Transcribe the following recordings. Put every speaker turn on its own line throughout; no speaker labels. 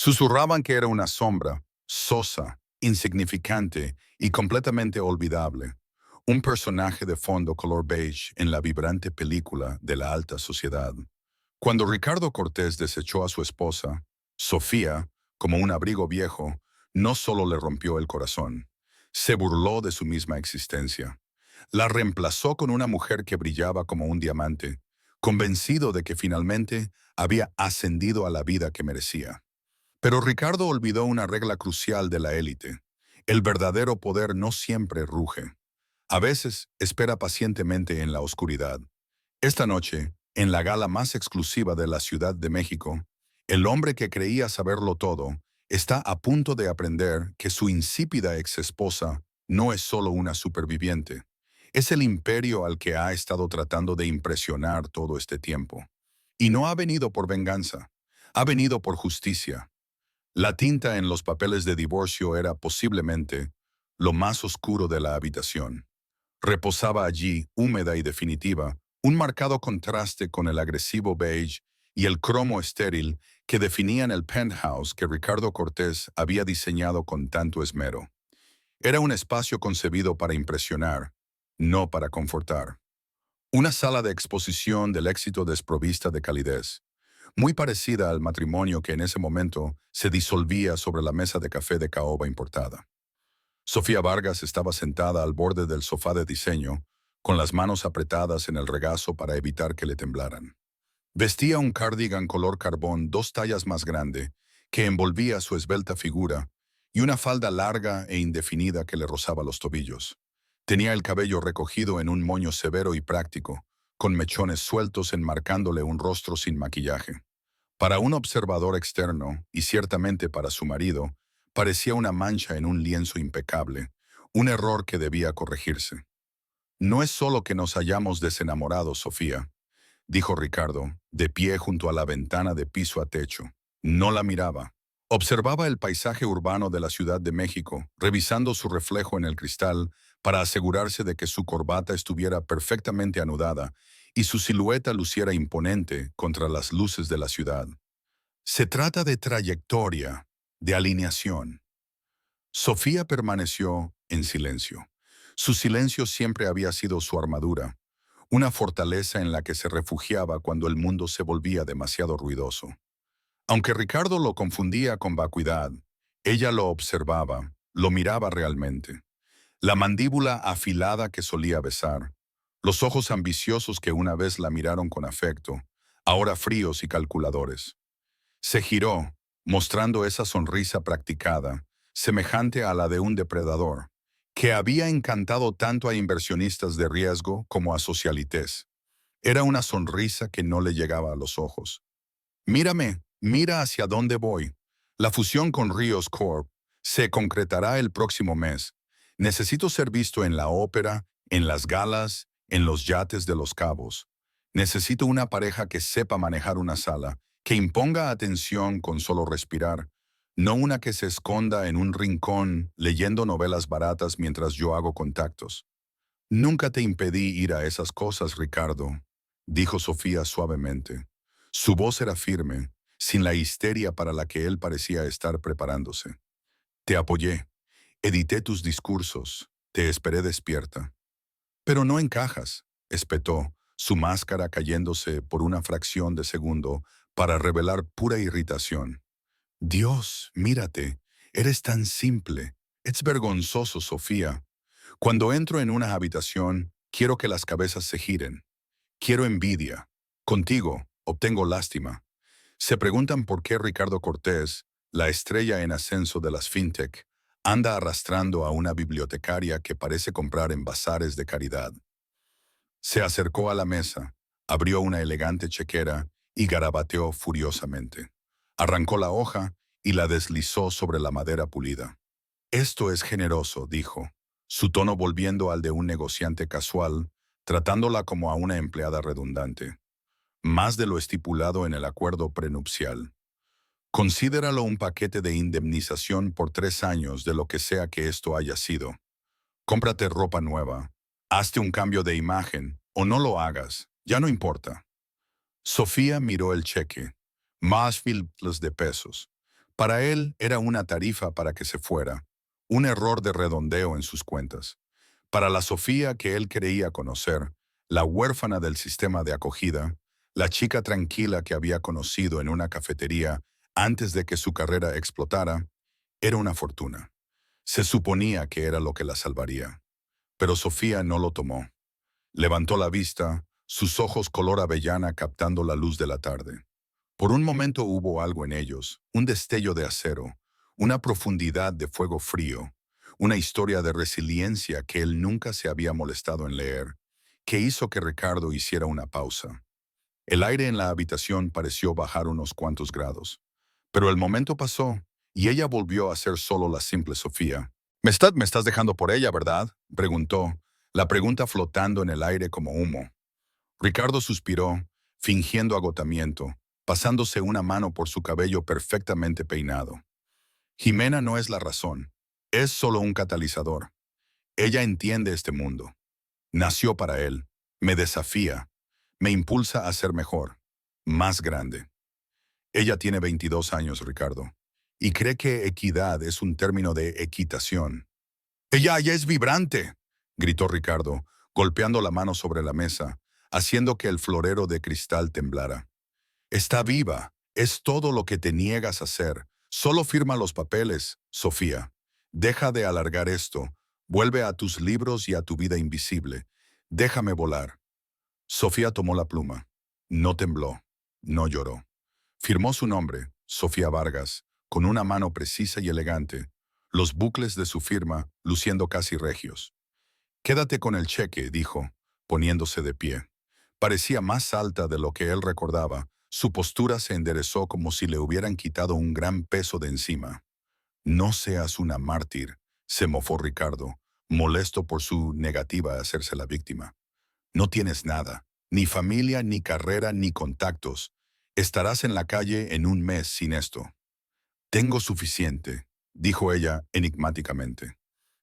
Susurraban que era una sombra, sosa, insignificante y completamente olvidable. Un personaje de fondo color beige en la vibrante película de la alta sociedad. Cuando Ricardo Cortés desechó a su esposa, Sofía, como un abrigo viejo, no solo le rompió el corazón, se burló de su misma existencia. La reemplazó con una mujer que brillaba como un diamante, convencido de que finalmente había ascendido a la vida que merecía. Pero Ricardo olvidó una regla crucial de la élite. El verdadero poder no siempre ruge. A veces espera pacientemente en la oscuridad. Esta noche, en la gala más exclusiva de la Ciudad de México, el hombre que creía saberlo todo está a punto de aprender que su insípida exesposa no es solo una superviviente. Es el imperio al que ha estado tratando de impresionar todo este tiempo. Y no ha venido por venganza, ha venido por justicia. La tinta en los papeles de divorcio era posiblemente lo más oscuro de la habitación. Reposaba allí, húmeda y definitiva, un marcado contraste con el agresivo beige y el cromo estéril que definían el penthouse que Ricardo Cortés había diseñado con tanto esmero. Era un espacio concebido para impresionar, no para confortar. Una sala de exposición del éxito desprovista de calidez, muy parecida al matrimonio que en ese momento se disolvía sobre la mesa de café de caoba importada. Sofía Vargas estaba sentada al borde del sofá de diseño, con las manos apretadas en el regazo para evitar que le temblaran. Vestía un cardigan color carbón 2 tallas más grande, que envolvía su esbelta figura, y una falda larga e indefinida que le rozaba los tobillos. Tenía el cabello recogido en un moño severo y práctico, con mechones sueltos enmarcándole un rostro sin maquillaje. Para un observador externo, y ciertamente para su marido, parecía una mancha en un lienzo impecable, un error que debía corregirse. No es solo que nos hayamos desenamorado, Sofía, dijo Ricardo, de pie junto a la ventana de piso a techo. No la miraba. Observaba el paisaje urbano de la Ciudad de México, revisando su reflejo en el cristal para asegurarse de que su corbata estuviera perfectamente anudada y su silueta luciera imponente contra las luces de la ciudad. Se trata de trayectoria, de alineación. Sofía permaneció en silencio. Su silencio siempre había sido su armadura, una fortaleza en la que se refugiaba cuando el mundo se volvía demasiado ruidoso. Aunque Ricardo lo confundía con vacuidad, ella lo observaba, lo miraba realmente. La mandíbula afilada que solía besar, los ojos ambiciosos que una vez la miraron con afecto, ahora fríos y calculadores. Se giró, mostrando esa sonrisa practicada, semejante a la de un depredador, que había encantado tanto a inversionistas de riesgo como a socialites. Era una sonrisa que no le llegaba a los ojos. Mírame, mira hacia dónde voy. La fusión con Ríos Corp se concretará el próximo mes. Necesito ser visto en la ópera, en las galas, en los yates de Los Cabos. Necesito una pareja que sepa manejar una sala, que imponga atención con solo respirar, no una que se esconda en un rincón leyendo novelas baratas mientras yo hago contactos. Nunca te impedí ir a esas cosas, Ricardo, dijo Sofía suavemente. Su voz era firme, sin la histeria para la que él parecía estar preparándose. Te apoyé, edité tus discursos, te esperé despierta. Pero no encajas, espetó, su máscara cayéndose por una fracción de segundo para revelar pura irritación. Dios, mírate, eres tan simple. Es vergonzoso, Sofía. Cuando entro en una habitación, quiero que las cabezas se giren. Quiero envidia. Contigo, obtengo lástima. Se preguntan por qué Ricardo Cortés, la estrella en ascenso de las fintech, anda arrastrando a una bibliotecaria que parece comprar en bazares de caridad. Se acercó a la mesa, abrió una elegante chequera y garabateó furiosamente. Arrancó la hoja y la deslizó sobre la madera pulida. Esto es generoso, dijo, su tono volviendo al de un negociante casual, tratándola como a una empleada redundante. Más de lo estipulado en el acuerdo prenupcial. Considéralo un paquete de indemnización por 3 años de lo que sea que esto haya sido. Cómprate ropa nueva, hazte un cambio de imagen, o no lo hagas, ya no importa. Sofía miró el cheque, más mil de pesos. Para él era una tarifa para que se fuera, un error de redondeo en sus cuentas. Para la Sofía que él creía conocer, la huérfana del sistema de acogida, la chica tranquila que había conocido en una cafetería antes de que su carrera explotara, era una fortuna. Se suponía que era lo que la salvaría. Pero Sofía no lo tomó. Levantó la vista, sus ojos color avellana captando la luz de la tarde. Por un momento hubo algo en ellos, un destello de acero, una profundidad de fuego frío, una historia de resiliencia que él nunca se había molestado en leer, que hizo que Ricardo hiciera una pausa. El aire en la habitación pareció bajar unos cuantos grados. Pero el momento pasó, y ella volvió a ser solo la simple Sofía. Me estás dejando por ella, ¿verdad?, preguntó, la pregunta flotando en el aire como humo. Ricardo suspiró, fingiendo agotamiento, pasándose una mano por su cabello perfectamente peinado. Jimena no es la razón, es solo un catalizador. Ella entiende este mundo. Nació para él, me desafía, me impulsa a ser mejor, más grande. Ella tiene 22 años, Ricardo, y cree que equidad es un término de equitación. Ella es vibrante, gritó Ricardo, golpeando la mano sobre la mesa, haciendo que el florero de cristal temblara. Está viva, es todo lo que te niegas a ser. Solo firma los papeles, Sofía. Deja de alargar esto, vuelve a tus libros y a tu vida invisible. Déjame volar. Sofía tomó la pluma. No tembló, no lloró. Firmó su nombre, Sofía Vargas, con una mano precisa y elegante, los bucles de su firma luciendo casi regios. Quédate con el cheque, dijo, poniéndose de pie. Parecía más alta de lo que él recordaba. Su postura se enderezó como si le hubieran quitado un gran peso de encima. No seas una mártir, se mofó Ricardo, molesto por su negativa a hacerse la víctima. No tienes nada, ni familia, ni carrera, ni contactos. Estarás en la calle en un mes sin esto. Tengo suficiente, dijo ella enigmáticamente.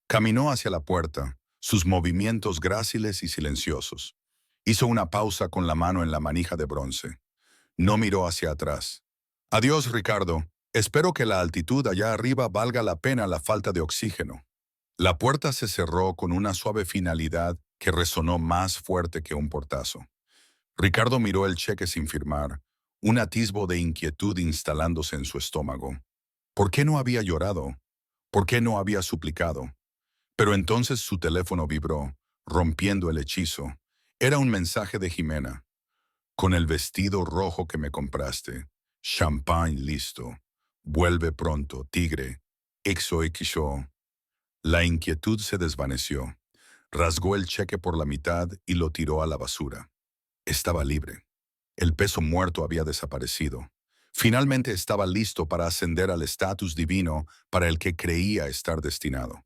Caminó hacia la puerta, sus movimientos gráciles y silenciosos. Hizo una pausa con la mano en la manija de bronce. No miró hacia atrás. Adiós, Ricardo. Espero que la altitud allá arriba valga la pena la falta de oxígeno. La puerta se cerró con una suave finalidad que resonó más fuerte que un portazo. Ricardo miró el cheque sin firmar, un atisbo de inquietud instalándose en su estómago. ¿Por qué no había llorado? ¿Por qué no había suplicado? Pero entonces su teléfono vibró, rompiendo el hechizo. Era un mensaje de Jimena. Con el vestido rojo que me compraste. Champagne listo. Vuelve pronto, tigre. XOXO. La inquietud se desvaneció. Rasgó el cheque por la mitad y lo tiró a la basura. Estaba libre. El peso muerto había desaparecido. Finalmente estaba listo para ascender al estatus divino para el que creía estar destinado.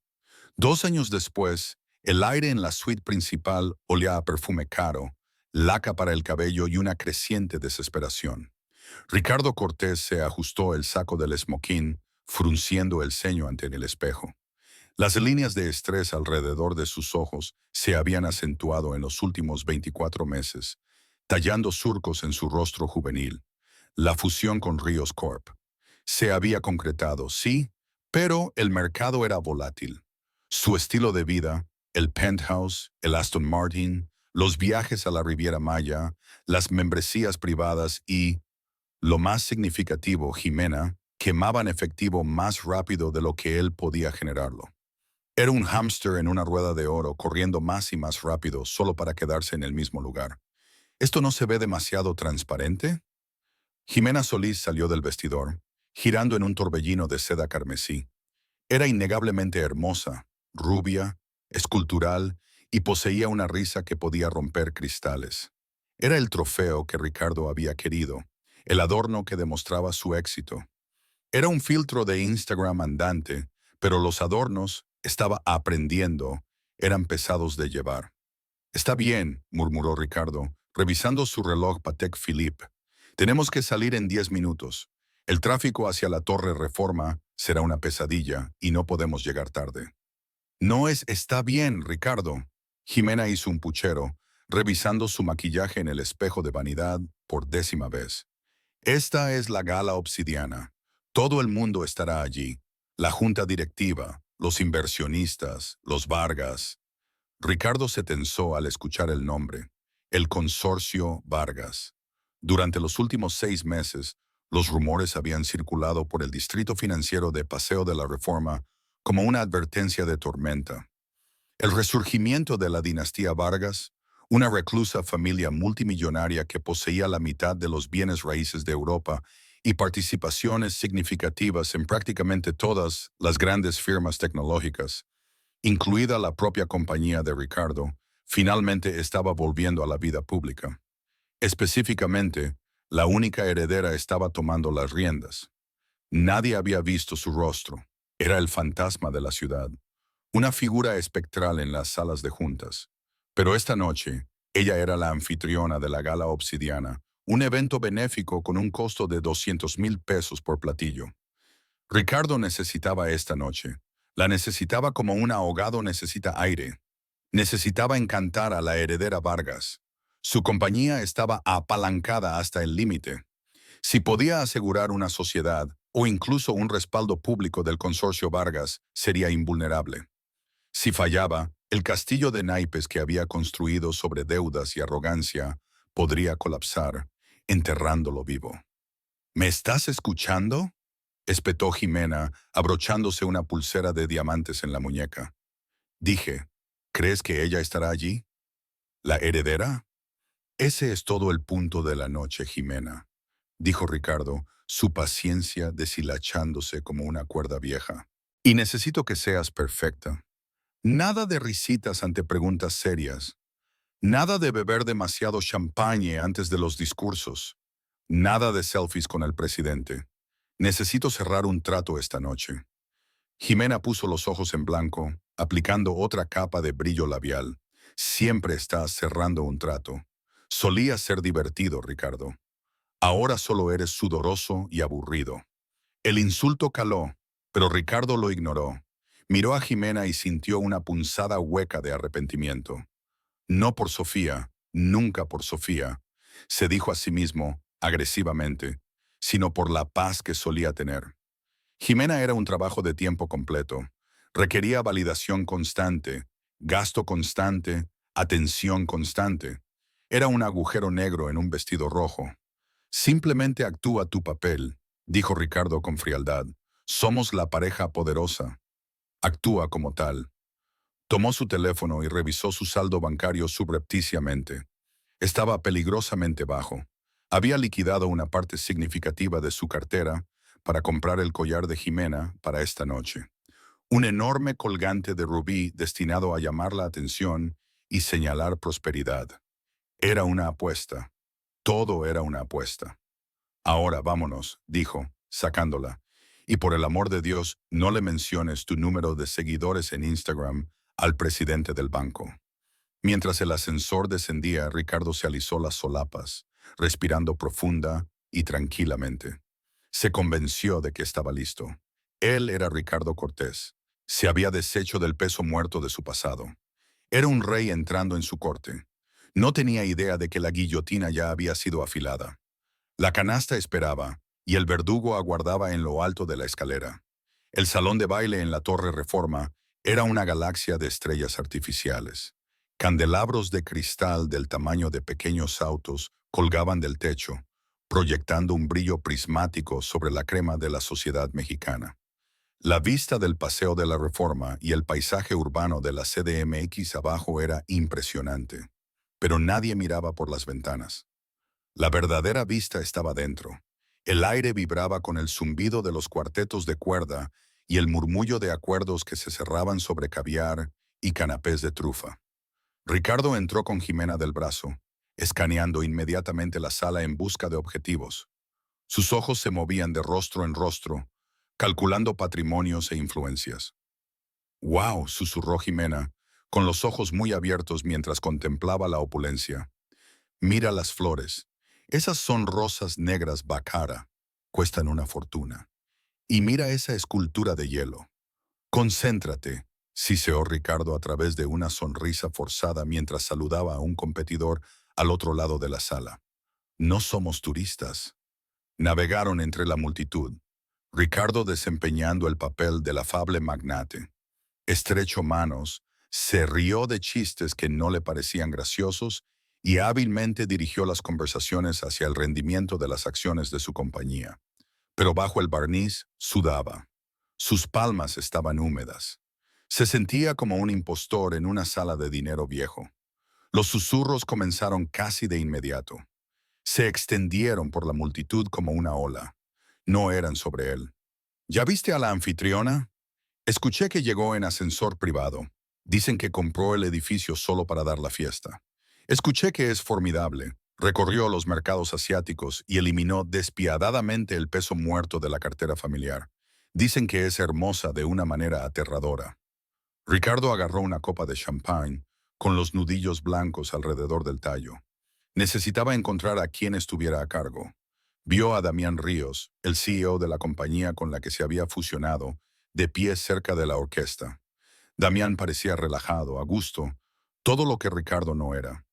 2 años después, el aire en la suite principal olía a perfume caro, laca para el cabello y una creciente desesperación. Ricardo Cortés se ajustó el saco del smoking, frunciendo el ceño ante el espejo. Las líneas de estrés alrededor de sus ojos se habían acentuado en los últimos 24 meses, tallando surcos en su rostro juvenil. La fusión con Ríos Corp. Se había concretado, sí, pero el mercado era volátil. Su estilo de vida, el penthouse, el Aston Martin, los viajes a la Riviera Maya, las membresías privadas y, lo más significativo, Jimena, quemaban efectivo más rápido de lo que él podía generarlo. Era un hámster en una rueda de oro corriendo más y más rápido solo para quedarse en el mismo lugar. ¿Esto no se ve demasiado transparente? Jimena Solís salió del vestidor, girando en un torbellino de seda carmesí. Era innegablemente hermosa, rubia, escultural y poseía una risa que podía romper cristales. Era el trofeo que Ricardo había querido, el adorno que demostraba su éxito. Era un filtro de Instagram andante, pero los adornos, estaba aprendiendo, eran pesados de llevar. Está bien, murmuró Ricardo, revisando su reloj Patek Philippe. Tenemos que salir en 10 minutos. El tráfico hacia la Torre Reforma será una pesadilla y no podemos llegar tarde. Está bien, Ricardo. Jimena hizo un puchero, revisando su maquillaje en el espejo de vanidad por 10ª vez. Esta es la gala obsidiana. Todo el mundo estará allí. La junta directiva, los inversionistas, los Vargas. Ricardo se tensó al escuchar el nombre. El consorcio Vargas. Durante los últimos 6 meses, los rumores habían circulado por el distrito financiero de Paseo de la Reforma como una advertencia de tormenta. El resurgimiento de la dinastía Vargas, una reclusa familia multimillonaria que poseía la mitad de los bienes raíces de Europa y participaciones significativas en prácticamente todas las grandes firmas tecnológicas, incluida la propia compañía de Ricardo, finalmente estaba volviendo a la vida pública. Específicamente, la única heredera estaba tomando las riendas. Nadie había visto su rostro. Era el fantasma de la ciudad, una figura espectral en las salas de juntas. Pero esta noche, ella era la anfitriona de la Gala Obsidiana, un evento benéfico con un costo de 200,000 pesos por platillo. Ricardo necesitaba esta noche. La necesitaba como un ahogado necesita aire. Necesitaba encantar a la heredera Vargas. Su compañía estaba apalancada hasta el límite. Si podía asegurar una sociedad o incluso un respaldo público del consorcio Vargas, sería invulnerable. Si fallaba, el castillo de naipes que había construido sobre deudas y arrogancia podría colapsar, enterrándolo vivo. ¿Me estás escuchando?, espetó Jimena, abrochándose una pulsera de diamantes en la muñeca. Dije, ¿crees que ella estará allí? ¿La heredera? Ese es todo el punto de la noche, Jimena, dijo Ricardo, su paciencia deshilachándose como una cuerda vieja. Y necesito que seas perfecta. Nada de risitas ante preguntas serias. Nada de beber demasiado champagne antes de los discursos. Nada de selfies con el presidente. Necesito cerrar un trato esta noche. Jimena puso los ojos en blanco, aplicando otra capa de brillo labial. Siempre estás cerrando un trato. Solía ser divertido, Ricardo. Ahora solo eres sudoroso y aburrido. El insulto caló, pero Ricardo lo ignoró. Miró a Jimena y sintió una punzada hueca de arrepentimiento. No por Sofía, nunca por Sofía, se dijo a sí mismo, agresivamente, sino por la paz que solía tener. Jimena era un trabajo de tiempo completo. Requería validación constante, gasto constante, atención constante. Era un agujero negro en un vestido rojo. Simplemente actúa tu papel, dijo Ricardo con frialdad. Somos la pareja poderosa. Actúa como tal. Tomó su teléfono y revisó su saldo bancario subrepticiamente. Estaba peligrosamente bajo. Había liquidado una parte significativa de su cartera para comprar el collar de Jimena para esta noche. Un enorme colgante de rubí destinado a llamar la atención y señalar prosperidad. Era una apuesta. Todo era una apuesta. Ahora vámonos, dijo, sacándola. Y por el amor de Dios, no le menciones tu número de seguidores en Instagram al presidente del banco. Mientras el ascensor descendía, Ricardo se alisó las solapas, respirando profunda y tranquilamente. Se convenció de que estaba listo. Él era Ricardo Cortés. Se había deshecho del peso muerto de su pasado. Era un rey entrando en su corte. No tenía idea de que la guillotina ya había sido afilada. La canasta esperaba, y el verdugo aguardaba en lo alto de la escalera. El salón de baile en la Torre Reforma era una galaxia de estrellas artificiales. Candelabros de cristal del tamaño de pequeños autos colgaban del techo, proyectando un brillo prismático sobre la crema de la sociedad mexicana. La vista del Paseo de la Reforma y el paisaje urbano de la CDMX abajo era impresionante, pero nadie miraba por las ventanas. La verdadera vista estaba dentro. El aire vibraba con el zumbido de los cuartetos de cuerda y el murmullo de acuerdos que se cerraban sobre caviar y canapés de trufa. Ricardo entró con Jimena del brazo, escaneando inmediatamente la sala en busca de objetivos. Sus ojos se movían de rostro en rostro, calculando patrimonios e influencias. «¡Wow!», susurró Jimena, con los ojos muy abiertos mientras contemplaba la opulencia. «Mira las flores. Esas son rosas negras Baccara. Cuestan una fortuna. Y mira esa escultura de hielo. Concéntrate», siseó Ricardo a través de una sonrisa forzada mientras saludaba a un competidor al otro lado de la sala. «No somos turistas». Navegaron entre la multitud. Ricardo desempeñando el papel del afable magnate. Estrechó manos, se rió de chistes que no le parecían graciosos y hábilmente dirigió las conversaciones hacia el rendimiento de las acciones de su compañía. Pero bajo el barniz sudaba. Sus palmas estaban húmedas. Se sentía como un impostor en una sala de dinero viejo. Los susurros comenzaron casi de inmediato. Se extendieron por la multitud como una ola. No eran sobre él. ¿Ya viste a la anfitriona? Escuché que llegó en ascensor privado. Dicen que compró el edificio solo para dar la fiesta. Escuché que es formidable. Recorrió los mercados asiáticos y eliminó despiadadamente el peso muerto de la cartera familiar. Dicen que es hermosa de una manera aterradora. Ricardo agarró una copa de champán con los nudillos blancos alrededor del tallo. Necesitaba encontrar a quien estuviera a cargo. Vio a Damián Ríos, el CEO de la compañía con la que se había fusionado, de pie cerca de la orquesta. Damián parecía relajado, a gusto, todo lo que Ricardo no era.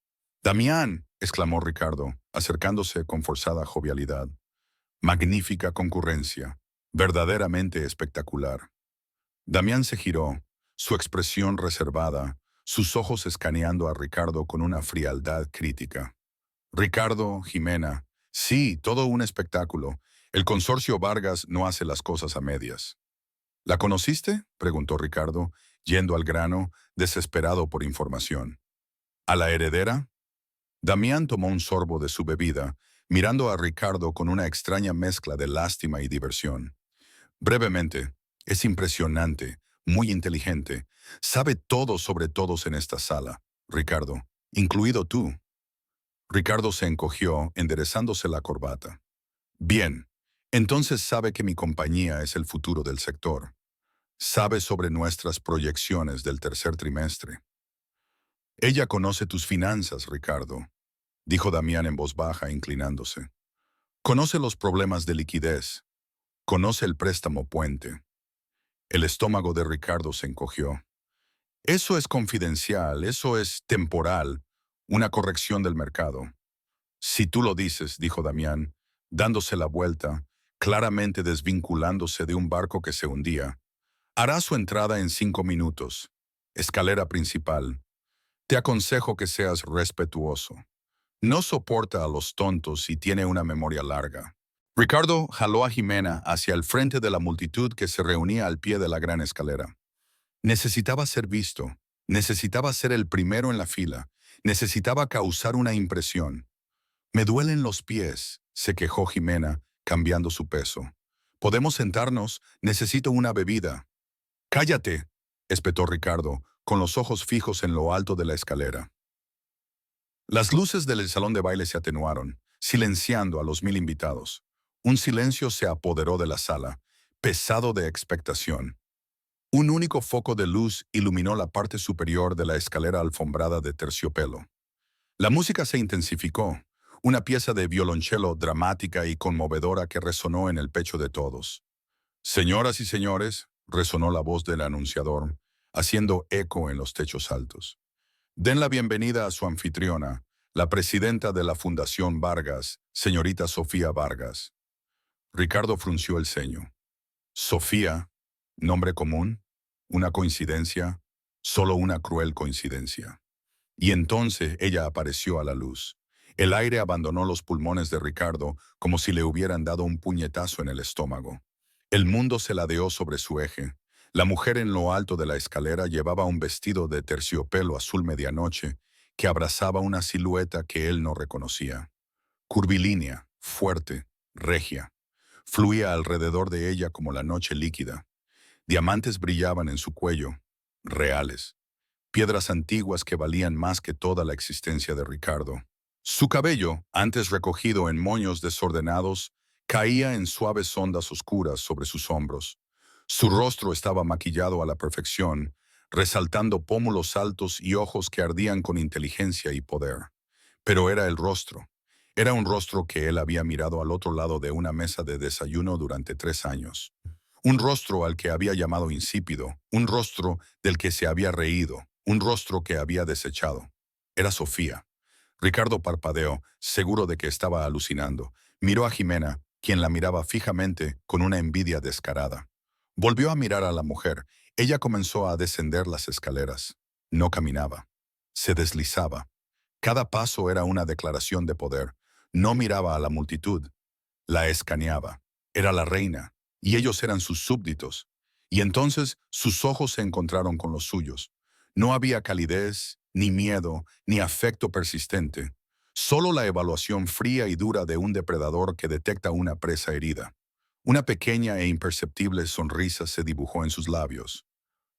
«¡Damián!», exclamó Ricardo, acercándose con forzada jovialidad. «Magnífica concurrencia, verdaderamente espectacular». Damián se giró, su expresión reservada, sus ojos escaneando a Ricardo con una frialdad crítica. «Ricardo, Jimena, sí, todo un espectáculo. El consorcio Vargas no hace las cosas a medias». «¿La conociste?», preguntó Ricardo, yendo al grano, desesperado por información. «¿A la heredera?». Damián tomó un sorbo de su bebida, mirando a Ricardo con una extraña mezcla de lástima y diversión. «Brevemente, es impresionante, muy inteligente. Sabe todo sobre todos en esta sala, Ricardo, incluido tú». Ricardo se encogió, enderezándose la corbata. «Bien, entonces sabe que mi compañía es el futuro del sector. Sabe sobre nuestras proyecciones del tercer trimestre». «Ella conoce tus finanzas, Ricardo», dijo Damián en voz baja, inclinándose. «Conoce los problemas de liquidez. Conoce el préstamo puente». El estómago de Ricardo se encogió. «Eso es confidencial, eso es temporal, una corrección del mercado». «Si tú lo dices», dijo Damián, dándose la vuelta, claramente desvinculándose de un barco que se hundía. «Hará su entrada en 5 minutos. Escalera principal. Te aconsejo que seas respetuoso. No soporta a los tontos y tiene una memoria larga». Ricardo jaló a Jimena hacia el frente de la multitud que se reunía al pie de la gran escalera. Necesitaba ser visto, necesitaba ser el primero en la fila, necesitaba causar una impresión. «Me duelen los pies», se quejó Jimena, cambiando su peso. «¿Podemos sentarnos? Necesito una bebida». «Cállate», espetó Ricardo, con los ojos fijos en lo alto de la escalera. Las luces del salón de baile se atenuaron, silenciando a los 1000 invitados. Un silencio se apoderó de la sala, pesado de expectación. Un único foco de luz iluminó la parte superior de la escalera alfombrada de terciopelo. La música se intensificó, una pieza de violonchelo dramática y conmovedora que resonó en el pecho de todos. «Señoras y señores», resonó la voz del anunciador, haciendo eco en los techos altos. «Den la bienvenida a su anfitriona, la presidenta de la Fundación Vargas, señorita Sofía Vargas». Ricardo frunció el ceño. «Sofía, nombre común, una coincidencia, solo una cruel coincidencia». Y entonces ella apareció a la luz. El aire abandonó los pulmones de Ricardo como si le hubieran dado un puñetazo en el estómago. El mundo se ladeó sobre su eje. La mujer en lo alto de la escalera llevaba un vestido de terciopelo azul medianoche que abrazaba una silueta que él no reconocía. Curvilínea, fuerte, regia. Fluía alrededor de ella como la noche líquida. Diamantes brillaban en su cuello, reales. Piedras antiguas que valían más que toda la existencia de Ricardo. Su cabello, antes recogido en moños desordenados, caía en suaves ondas oscuras sobre sus hombros. Su rostro estaba maquillado a la perfección, resaltando pómulos altos y ojos que ardían con inteligencia y poder. Pero era el rostro. Era un rostro que él había mirado al otro lado de una mesa de desayuno durante 3 años. Un rostro al que había llamado insípido, un rostro del que se había reído, un rostro que había desechado. Era Sofía. Ricardo parpadeó, seguro de que estaba alucinando. Miró a Jimena, quien la miraba fijamente con una envidia descarada. Volvió a mirar a la mujer. Ella comenzó a descender las escaleras. No caminaba. Se deslizaba. Cada paso era una declaración de poder. No miraba a la multitud. La escaneaba. Era la reina, y ellos eran sus súbditos. Y entonces sus ojos se encontraron con los suyos. No había calidez, ni miedo, ni afecto persistente. Solo la evaluación fría y dura de un depredador que detecta una presa herida. Una pequeña e imperceptible sonrisa se dibujó en sus labios.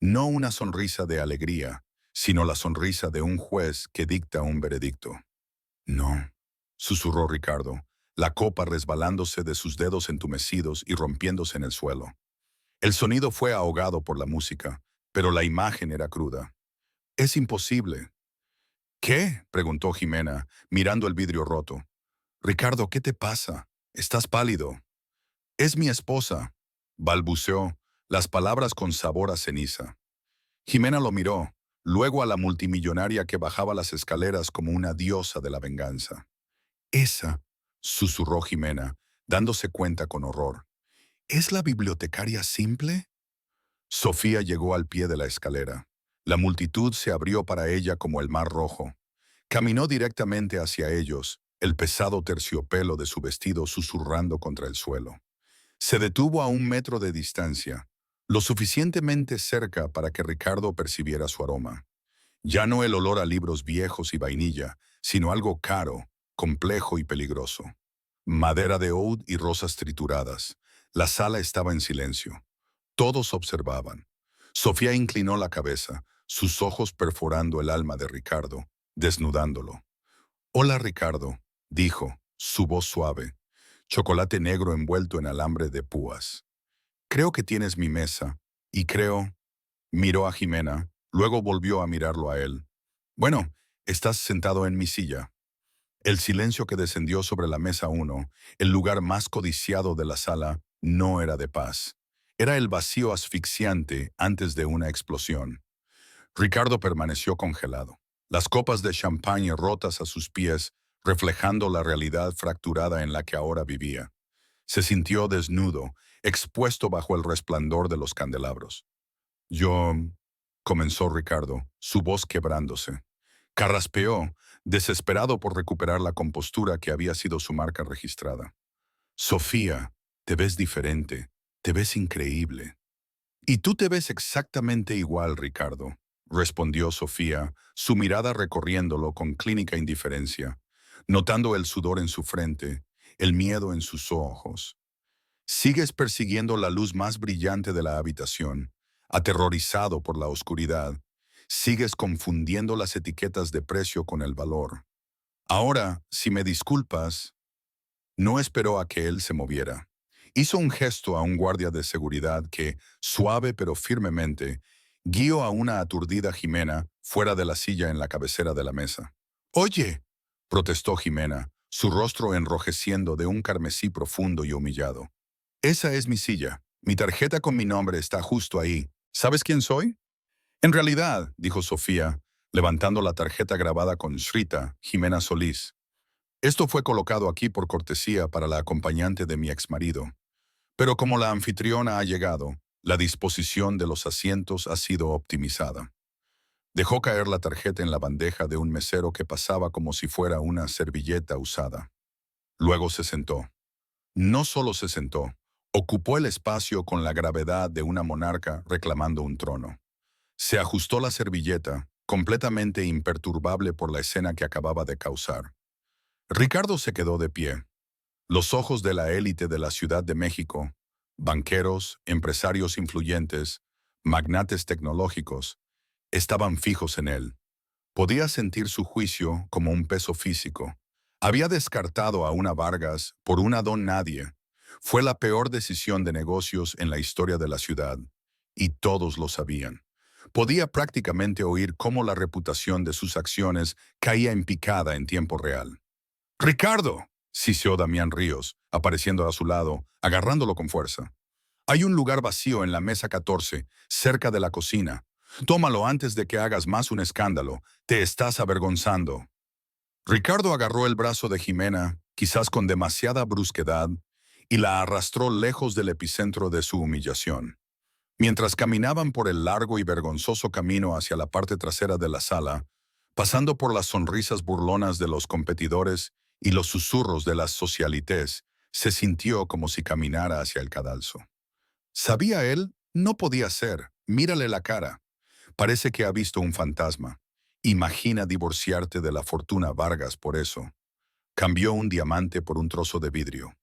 No una sonrisa de alegría, sino la sonrisa de un juez que dicta un veredicto. No, susurró Ricardo, la copa resbalándose de sus dedos entumecidos y rompiéndose en el suelo. El sonido fue ahogado por la música, pero la imagen era cruda. Es imposible. ¿Qué? Preguntó Jimena, mirando el vidrio roto. Ricardo, ¿qué te pasa? Estás pálido. Es mi esposa, balbuceó, las palabras con sabor a ceniza. Jimena lo miró, luego a la multimillonaria que bajaba las escaleras como una diosa de la venganza. Esa, susurró Jimena, dándose cuenta con horror. ¿Es la bibliotecaria simple? Sofía llegó al pie de la escalera. La multitud se abrió para ella como el mar rojo. Caminó directamente hacia ellos, el pesado terciopelo de su vestido susurrando contra el suelo. Se detuvo a 1 metro de distancia, lo suficientemente cerca para que Ricardo percibiera su aroma. Ya no el olor a libros viejos y vainilla, sino algo caro, complejo y peligroso. Madera de oud y rosas trituradas. La sala estaba en silencio. Todos observaban. Sofía inclinó la cabeza, sus ojos perforando el alma de Ricardo, desnudándolo. «Hola, Ricardo», dijo, su voz suave. Chocolate negro envuelto en alambre de púas. «Creo que tienes mi mesa, y creo...» Miró a Jimena, luego volvió a mirarlo a él. «Bueno, estás sentado en mi silla». El silencio que descendió sobre la mesa 1, el lugar más codiciado de la sala, no era de paz. Era el vacío asfixiante antes de una explosión. Ricardo permaneció congelado, las copas de champagne rotas a sus pies, reflejando la realidad fracturada en la que ahora vivía. Se sintió desnudo, expuesto bajo el resplandor de los candelabros. «Yo...» comenzó Ricardo, su voz quebrándose. Carraspeó, desesperado por recuperar la compostura que había sido su marca registrada. «Sofía, te ves diferente, te ves increíble». «Y tú te ves exactamente igual, Ricardo», respondió Sofía, su mirada recorriéndolo con clínica indiferencia, notando el sudor en su frente, el miedo en sus ojos. «Sigues persiguiendo la luz más brillante de la habitación, aterrorizado por la oscuridad. Sigues confundiendo las etiquetas de precio con el valor. Ahora, si me disculpas...» No esperó a que él se moviera. Hizo un gesto a un guardia de seguridad que, suave pero firmemente, guió a una aturdida Jimena fuera de la silla en la cabecera de la mesa. «Oye», protestó Jimena, su rostro enrojeciendo de un carmesí profundo y humillado. «Esa es mi silla. Mi tarjeta con mi nombre está justo ahí. ¿Sabes quién soy?» «En realidad», dijo Sofía, levantando la tarjeta grabada con Shrita, Jimena Solís. «Esto fue colocado aquí por cortesía para la acompañante de mi exmarido. Pero como la anfitriona ha llegado, la disposición de los asientos ha sido optimizada». Dejó caer la tarjeta en la bandeja de un mesero que pasaba como si fuera una servilleta usada. Luego se sentó. No solo se sentó, ocupó el espacio con la gravedad de una monarca reclamando un trono. Se ajustó la servilleta, completamente imperturbable por la escena que acababa de causar. Ricardo se quedó de pie. Los ojos de la élite de la Ciudad de México, banqueros, empresarios influyentes, magnates tecnológicos, estaban fijos en él. Podía sentir su juicio como un peso físico. Había descartado a una Vargas por una don nadie. Fue la peor decisión de negocios en la historia de la ciudad, y todos lo sabían. Podía prácticamente oír cómo la reputación de sus acciones caía en picada en tiempo real. «¡Ricardo!», siseó Damián Ríos, apareciendo a su lado, agarrándolo con fuerza. «Hay un lugar vacío en la mesa 14, cerca de la cocina. Tómalo antes de que hagas más un escándalo. Te estás avergonzando». Ricardo agarró el brazo de Jimena, quizás con demasiada brusquedad, y la arrastró lejos del epicentro de su humillación. Mientras caminaban por el largo y vergonzoso camino hacia la parte trasera de la sala, pasando por las sonrisas burlonas de los competidores y los susurros de las socialites, se sintió como si caminara hacia el cadalso. ¿Sabía él? No podía ser. Mírale la cara. Parece que ha visto un fantasma. Imagina divorciarte de la fortuna Vargas por eso. Cambió un diamante por un trozo de vidrio.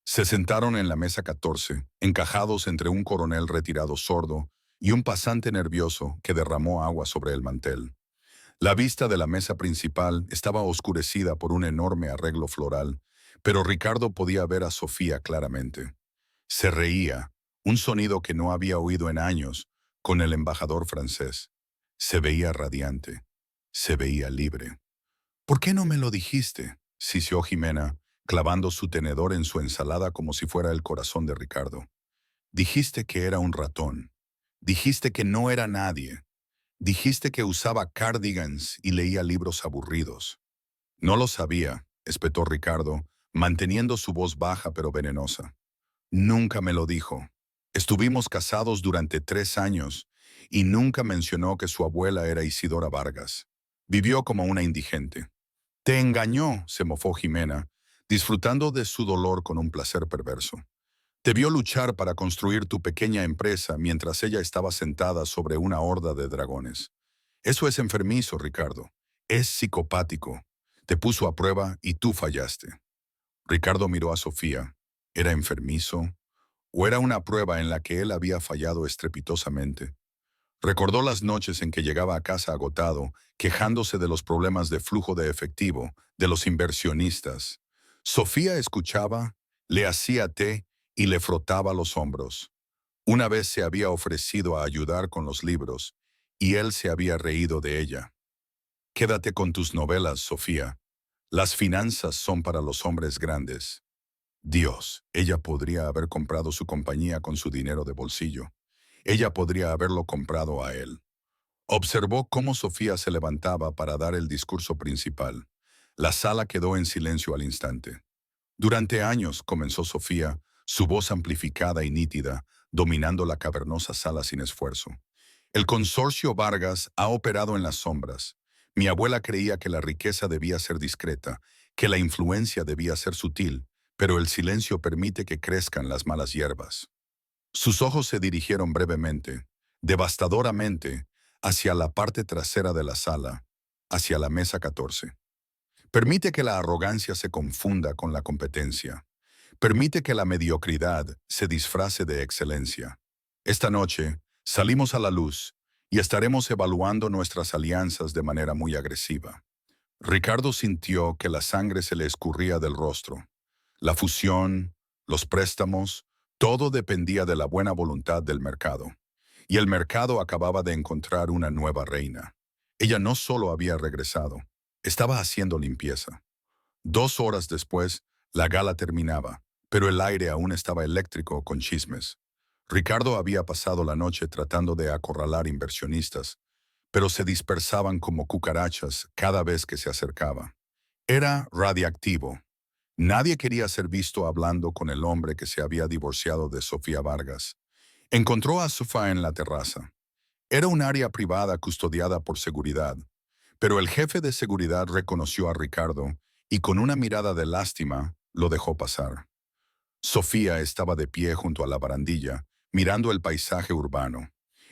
Se sentaron en la mesa 14, encajados entre un coronel retirado sordo y un pasante nervioso que derramó agua sobre el mantel. La vista de la mesa principal estaba oscurecida por un enorme arreglo floral, pero Ricardo podía ver a Sofía claramente. Se reía, un sonido que no había oído en años, con el embajador francés. Se veía radiante, se veía libre. ¿Por qué no me lo dijiste?, siseó Jimena, clavando su tenedor en su ensalada como si fuera el corazón de Ricardo. Dijiste que era un ratón. Dijiste que no era nadie. Dijiste que usaba cardigans y leía libros aburridos. No lo sabía, espetó Ricardo, manteniendo su voz baja pero venenosa. Nunca me lo dijo. Estuvimos casados durante 3 años y nunca mencionó que su abuela era Isidora Vargas. Vivió como una indigente. Te engañó, se mofó Jimena, disfrutando de su dolor con un placer perverso. Te vio luchar para construir tu pequeña empresa mientras ella estaba sentada sobre una horda de dragones. Eso es enfermizo, Ricardo. Es psicopático. Te puso a prueba y tú fallaste. Ricardo miró a Sofía. ¿Era enfermizo? ¿O era una prueba en la que él había fallado estrepitosamente? Recordó las noches en que llegaba a casa agotado, quejándose de los problemas de flujo de efectivo, de los inversionistas. Sofía escuchaba, le hacía té y le frotaba los hombros. Una vez se había ofrecido a ayudar con los libros, y él se había reído de ella. Quédate con tus novelas, Sofía. Las finanzas son para los hombres grandes. Dios, ella podría haber comprado su compañía con su dinero de bolsillo. Ella podría haberlo comprado a él. Observó cómo Sofía se levantaba para dar el discurso principal. La sala quedó en silencio al instante. Durante años, comenzó Sofía, su voz amplificada y nítida, dominando la cavernosa sala sin esfuerzo. El consorcio Vargas ha operado en las sombras. Mi abuela creía que la riqueza debía ser discreta, que la influencia debía ser sutil, pero el silencio permite que crezcan las malas hierbas. Sus ojos se dirigieron brevemente, devastadoramente, hacia la parte trasera de la sala, hacia la mesa 14. Permite que la arrogancia se confunda con la competencia. Permite que la mediocridad se disfrace de excelencia. Esta noche salimos a la luz y estaremos evaluando nuestras alianzas de manera muy agresiva. Ricardo sintió que la sangre se le escurría del rostro. La fusión, los préstamos, todo dependía de la buena voluntad del mercado. Y el mercado acababa de encontrar una nueva reina. Ella no solo había regresado, estaba haciendo limpieza. 2 horas después, la gala terminaba, pero el aire aún estaba eléctrico con chismes. Ricardo había pasado la noche tratando de acorralar inversionistas, pero se dispersaban como cucarachas cada vez que se acercaba. Era radiactivo. Nadie quería ser visto hablando con el hombre que se había divorciado de Sofía Vargas. Encontró a Sofía en la terraza. Era un área privada custodiada por seguridad, pero el jefe de seguridad reconoció a Ricardo y con una mirada de lástima lo dejó pasar. Sofía estaba de pie junto a la barandilla, mirando el paisaje urbano.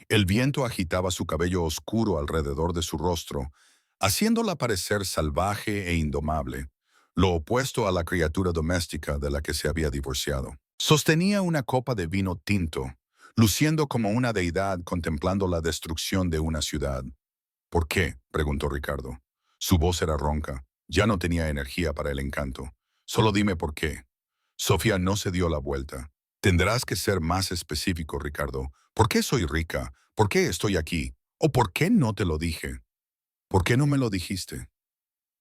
El viento agitaba su cabello oscuro alrededor de su rostro, haciéndola parecer salvaje e indomable, lo opuesto a la criatura doméstica de la que se había divorciado. Sostenía una copa de vino tinto, luciendo como una deidad contemplando la destrucción de una ciudad. ¿Por qué?, preguntó Ricardo. Su voz era ronca. Ya no tenía energía para el encanto. Solo dime por qué. Sofía no se dio la vuelta. Tendrás que ser más específico, Ricardo. ¿Por qué soy rica? ¿Por qué estoy aquí? ¿O por qué no te lo dije? ¿Por qué no me lo dijiste?,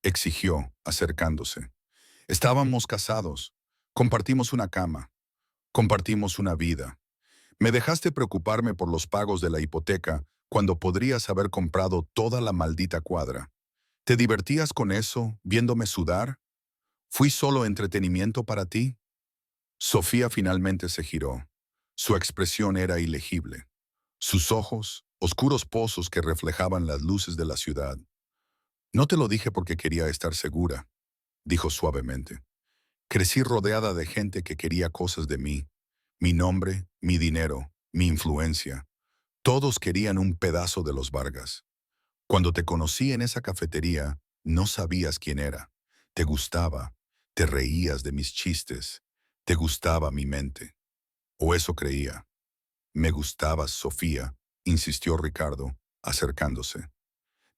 exigió, acercándose. Estábamos casados. Compartimos una cama. Compartimos una vida. Me dejaste preocuparme por los pagos de la hipoteca cuando podrías haber comprado toda la maldita cuadra. ¿Te divertías con eso, viéndome sudar? ¿Fui solo entretenimiento para ti? Sofía finalmente se giró. Su expresión era ilegible. Sus ojos, oscuros pozos que reflejaban las luces de la ciudad. No te lo dije porque quería estar segura, dijo suavemente. Crecí rodeada de gente que quería cosas de mí. Mi nombre, mi dinero, mi influencia. Todos querían un pedazo de los Vargas. Cuando te conocí en esa cafetería, no sabías quién era. Te gustaba, te reías de mis chistes, te gustaba mi mente. O eso creía. Me gustabas, Sofía, insistió Ricardo, acercándose.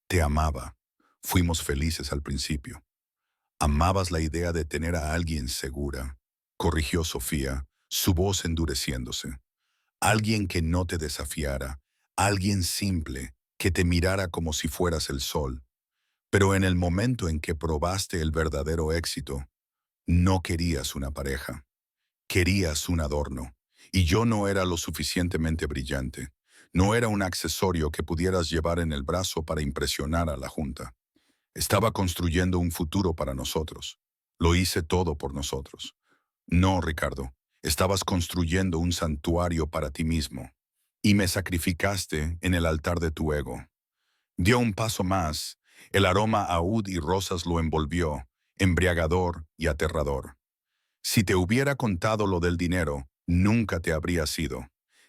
Te amaba. Fuimos felices al principio. Amabas la idea de tener a alguien segura, corrigió Sofía, su voz endureciéndose. Alguien que no te desafiara, alguien simple, que te mirara como si fueras el sol. Pero en el momento en que probaste el verdadero éxito, no querías una pareja, querías un adorno. Y yo no era lo suficientemente brillante. No era un accesorio que pudieras llevar en el brazo para impresionar a la junta. Estaba construyendo un futuro para nosotros. Lo hice todo por nosotros. No, Ricardo, estabas construyendo un santuario para ti mismo. Y me sacrificaste en el altar de tu ego. Dio un paso más. El aroma a oud y rosas lo envolvió, embriagador y aterrador. Si te hubiera contado lo del dinero, nunca te habrías ido.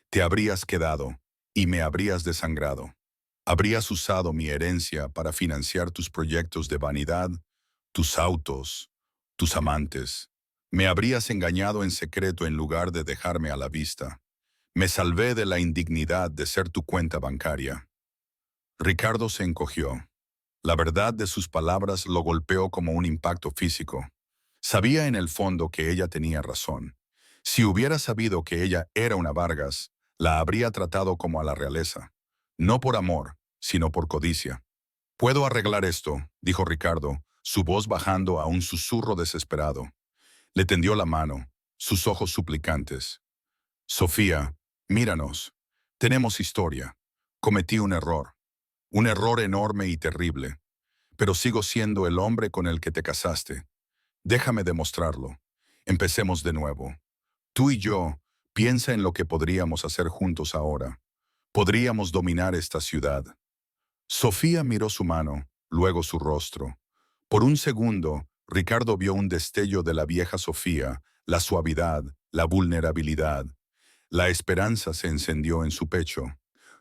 Te habrías quedado y me habrías desangrado. Habrías usado mi herencia para financiar tus proyectos de vanidad, tus autos, tus amantes. Me habrías engañado en secreto en lugar de dejarme a la vista. Me salvé de la indignidad de ser tu cuenta bancaria. Ricardo se encogió. La verdad de sus palabras lo golpeó como un impacto físico. Sabía en el fondo que ella tenía razón. Si hubiera sabido que ella era una Vargas, la habría tratado como a la realeza. No por amor, sino por codicia. «Puedo arreglar esto», dijo Ricardo, su voz bajando a un susurro desesperado. Le tendió la mano, sus ojos suplicantes. «Sofía, míranos. Tenemos historia. Cometí un error enorme y terrible. Pero sigo siendo el hombre con el que te casaste. Déjame demostrarlo. Empecemos de nuevo. Tú y yo, piensa en lo que podríamos hacer juntos ahora. Podríamos dominar esta ciudad». Sofía miró su mano, luego su rostro. Por un segundo, Ricardo vio un destello de la vieja Sofía, la suavidad, la vulnerabilidad. La esperanza se encendió en su pecho.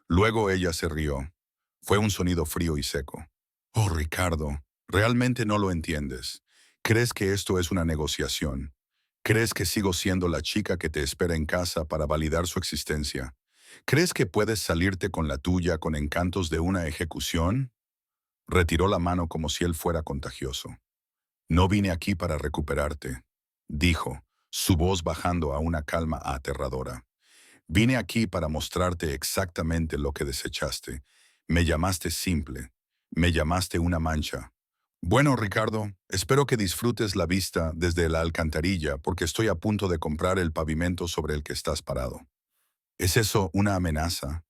Luego ella se rió. Fue un sonido frío y seco. «Oh, Ricardo, realmente no lo entiendes. ¿Crees que esto es una negociación? ¿Crees que sigo siendo la chica que te espera en casa para validar su existencia? ¿Crees que puedes salirte con la tuya con encantos de una ejecución?» Retiró la mano como si él fuera contagioso. «No vine aquí para recuperarte», dijo, su voz bajando a una calma aterradora. «Vine aquí para mostrarte exactamente lo que desechaste. Me llamaste simple. Me llamaste una mancha. Bueno, Ricardo, espero que disfrutes la vista desde la alcantarilla porque estoy a punto de comprar el pavimento sobre el que estás parado». «¿Es eso una amenaza?»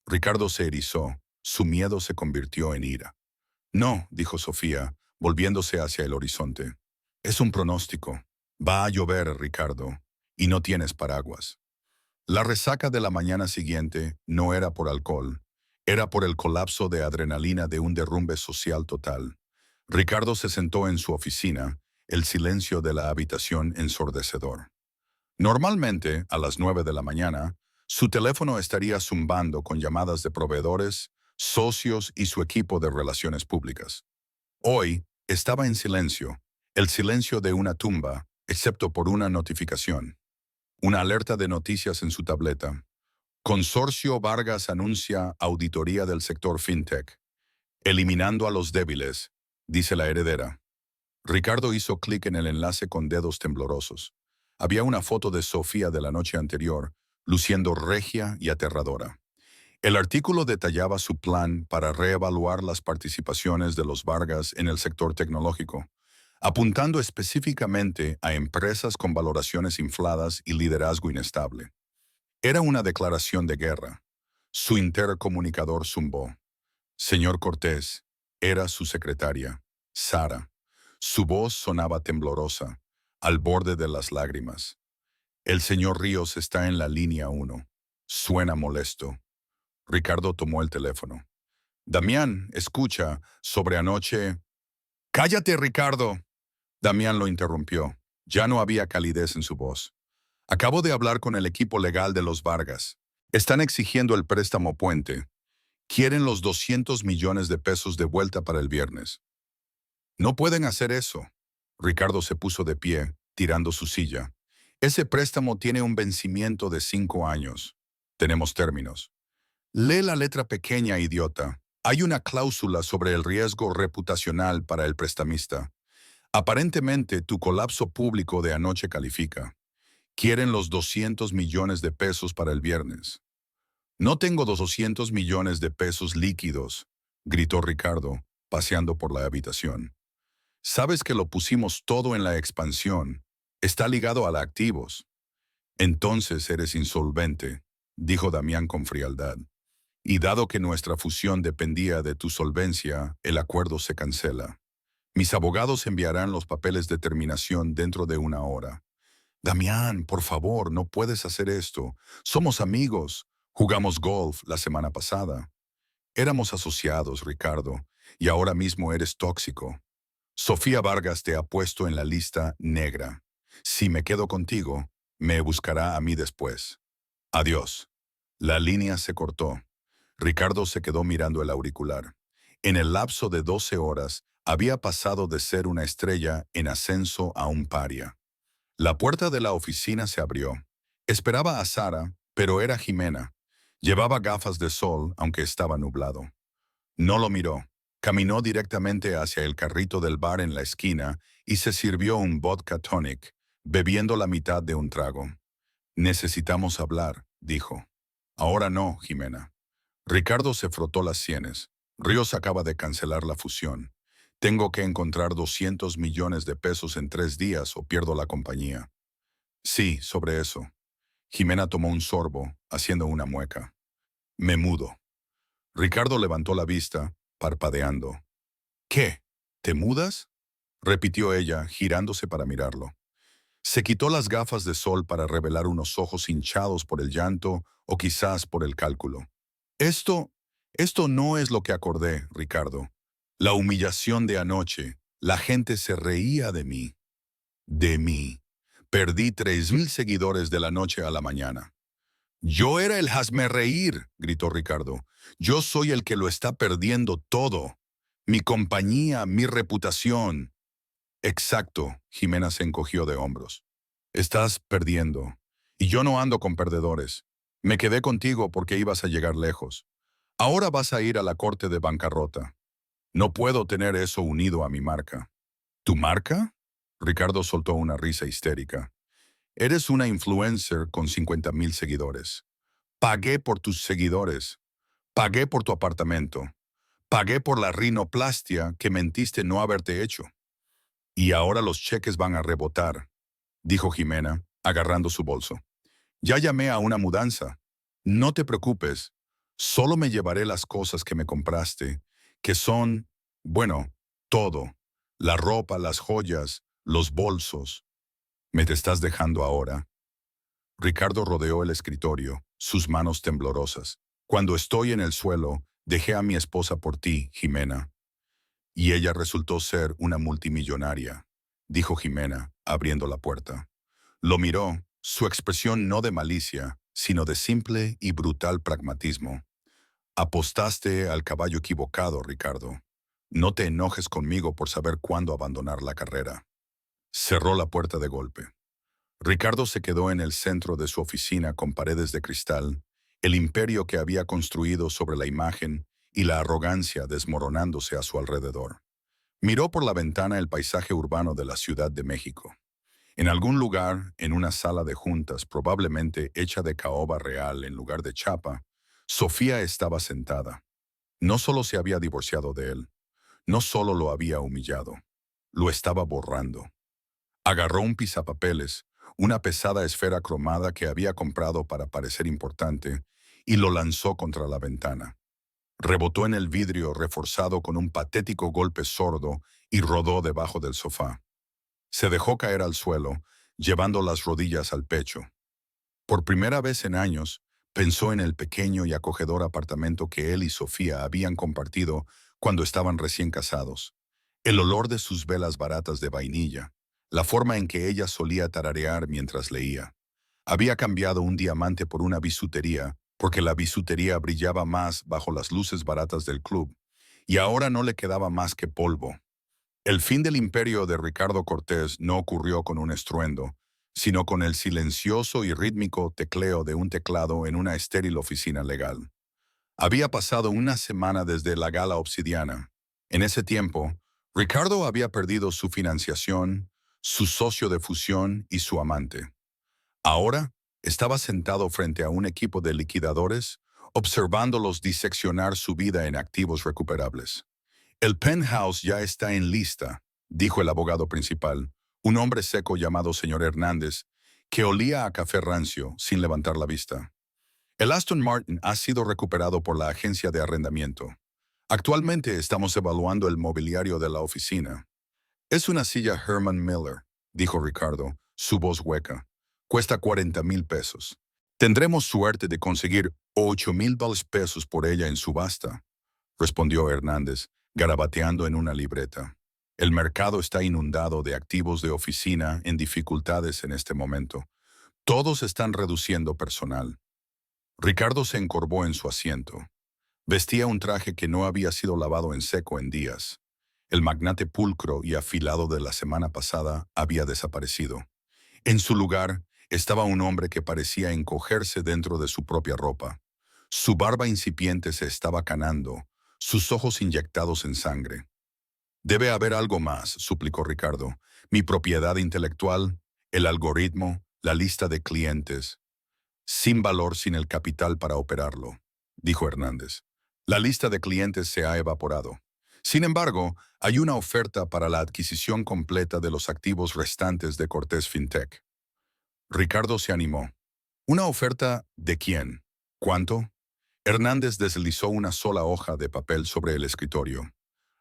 Ricardo se erizó. Su miedo se convirtió en ira. «No», dijo Sofía, volviéndose hacia el horizonte. «Es un pronóstico. Va a llover, Ricardo, y no tienes paraguas». La resaca de la mañana siguiente no era por alcohol, era por el colapso de adrenalina de un derrumbe social total. Ricardo se sentó en su oficina, el silencio de la habitación ensordecedor. Normalmente, a las 9 de la mañana, su teléfono estaría zumbando con llamadas de proveedores, socios y su equipo de relaciones públicas. Hoy, estaba en silencio, el silencio de una tumba, excepto por una notificación. Una alerta de noticias en su tableta. Consorcio Vargas anuncia auditoría del sector fintech. Eliminando a los débiles, dice la heredera. Ricardo hizo clic en el enlace con dedos temblorosos. Había una foto de Sofía de la noche anterior, luciendo regia y aterradora. El artículo detallaba su plan para reevaluar las participaciones de los Vargas en el sector tecnológico, apuntando específicamente a empresas con valoraciones infladas y liderazgo inestable. Era una declaración de guerra. Su intercomunicador zumbó. «Señor Cortés», era su secretaria, Sara. Su voz sonaba temblorosa, al borde de las lágrimas. El señor Ríos está en la línea 1. Suena molesto. Ricardo tomó el teléfono. Damián, escucha, sobre anoche. ¡Cállate, Ricardo! Damián lo interrumpió. Ya no había calidez en su voz. Acabo de hablar con el equipo legal de los Vargas. Están exigiendo el préstamo puente. Quieren los 200 millones de pesos de vuelta para el viernes. No pueden hacer eso. Ricardo se puso de pie, tirando su silla. Ese préstamo tiene un vencimiento de 5 años. Tenemos términos. Lee la letra pequeña, idiota. Hay una cláusula sobre el riesgo reputacional para el prestamista. Aparentemente, tu colapso público de anoche califica. Quieren los 200 millones de pesos para el viernes. No tengo 200 millones de pesos líquidos, gritó Ricardo, paseando por la habitación. Sabes que lo pusimos todo en la expansión. Está ligado a la activos. Entonces eres insolvente, dijo Damián con frialdad. Y dado que nuestra fusión dependía de tu solvencia, el acuerdo se cancela. Mis abogados enviarán los papeles de terminación dentro de 1 hora. Damián, por favor, no puedes hacer esto. Somos amigos. Jugamos golf la semana pasada. Éramos asociados, Ricardo, y ahora mismo eres tóxico. Sofía Vargas te ha puesto en la lista negra. Si me quedo contigo, me buscará a mí después. Adiós. La línea se cortó. Ricardo se quedó mirando el auricular. En el lapso de 12 horas, había pasado de ser una estrella en ascenso a un paria. La puerta de la oficina se abrió. Esperaba a Sara, pero era Jimena. Llevaba gafas de sol, aunque estaba nublado. No lo miró. Caminó directamente hacia el carrito del bar en la esquina y se sirvió un vodka tonic, bebiendo la mitad de un trago. Necesitamos hablar, dijo. Ahora no, Jimena. Ricardo se frotó las sienes. Ríos acaba de cancelar la fusión. Tengo que encontrar 200 millones de pesos en 3 días o pierdo la compañía. Sí, sobre eso. Jimena tomó un sorbo, haciendo una mueca. Me mudo. Ricardo levantó la vista, parpadeando. ¿Qué? ¿Te mudas? Repitió ella, girándose para mirarlo. Se quitó las gafas de sol para revelar unos ojos hinchados por el llanto o quizás por el cálculo. Esto, esto no es lo que acordé, Ricardo. La humillación de anoche. La gente se reía de mí. De mí. Perdí 3,000 seguidores de la noche a la mañana. Yo era el hazme reír, gritó Ricardo. Yo soy el que lo está perdiendo todo. Mi compañía, mi reputación. Exacto, Jimena se encogió de hombros. Estás perdiendo. Y yo no ando con perdedores. Me quedé contigo porque ibas a llegar lejos. Ahora vas a ir a la corte de bancarrota. No puedo tener eso unido a mi marca. ¿Tu marca? Ricardo soltó una risa histérica. Eres una influencer con 50,000 seguidores. Pagué por tus seguidores. Pagué por tu apartamento. Pagué por la rinoplastia que mentiste no haberte hecho. Y ahora los cheques van a rebotar, dijo Jimena, agarrando su bolso. Ya llamé a una mudanza. No te preocupes. Solo me llevaré las cosas que me compraste, que son, bueno, todo. La ropa, las joyas, los bolsos. ¿Me te estás dejando ahora? Ricardo rodeó el escritorio, sus manos temblorosas. Cuando estoy en el suelo, dejé a mi esposa por ti, Jimena. Y ella resultó ser una multimillonaria, dijo Jimena, abriendo la puerta. Lo miró, su expresión no de malicia, sino de simple y brutal pragmatismo. Apostaste al caballo equivocado, Ricardo. No te enojes conmigo por saber cuándo abandonar la carrera. Cerró la puerta de golpe. Ricardo se quedó en el centro de su oficina con paredes de cristal, el imperio que había construido sobre la imagen y la arrogancia desmoronándose a su alrededor. Miró por la ventana el paisaje urbano de la Ciudad de México. En algún lugar, en una sala de juntas probablemente hecha de caoba real en lugar de chapa, Sofía estaba sentada. No solo se había divorciado de él, no solo lo había humillado, lo estaba borrando. Agarró un pisapapeles, una pesada esfera cromada que había comprado para parecer importante, y lo lanzó contra la ventana. Rebotó en el vidrio reforzado con un patético golpe sordo y rodó debajo del sofá. Se dejó caer al suelo, llevando las rodillas al pecho. Por primera vez en años, pensó en el pequeño y acogedor apartamento que él y Sofía habían compartido cuando estaban recién casados. El olor de sus velas baratas de vainilla, la forma en que ella solía tararear mientras leía. Había cambiado un diamante por una bisutería, porque la bisutería brillaba más bajo las luces baratas del club, y ahora no le quedaba más que polvo. El fin del imperio de Ricardo Cortés no ocurrió con un estruendo, sino con el silencioso y rítmico tecleo de un teclado en una estéril oficina legal. Había pasado una semana desde la gala obsidiana. En ese tiempo, Ricardo había perdido su financiación, su socio de fusión y su amante. Ahora estaba sentado frente a un equipo de liquidadores, observándolos diseccionar su vida en activos recuperables. El penthouse ya está en lista, dijo el abogado principal, un hombre seco llamado señor Hernández, que olía a café rancio sin levantar la vista. El Aston Martin ha sido recuperado por la agencia de arrendamiento. Actualmente estamos evaluando el mobiliario de la oficina. Es una silla Herman Miller, dijo Ricardo, su voz hueca. Cuesta 40,000 pesos. Tendremos suerte de conseguir 8,000 pesos por ella en subasta, respondió Hernández, garabateando en una libreta. El mercado está inundado de activos de oficina en dificultades en este momento. Todos están reduciendo personal. Ricardo se encorvó en su asiento. Vestía un traje que no había sido lavado en seco en días. El magnate pulcro y afilado de la semana pasada había desaparecido. En su lugar estaba un hombre que parecía encogerse dentro de su propia ropa. Su barba incipiente se estaba canando, sus ojos inyectados en sangre. Debe haber algo más, suplicó Ricardo. Mi propiedad intelectual, el algoritmo, la lista de clientes. Sin valor sin el capital para operarlo, dijo Hernández. La lista de clientes se ha evaporado. Sin embargo, hay una oferta para la adquisición completa de los activos restantes de Cortés Fintech. Ricardo se animó. ¿Una oferta de quién? ¿Cuánto? Hernández deslizó una sola hoja de papel sobre el escritorio.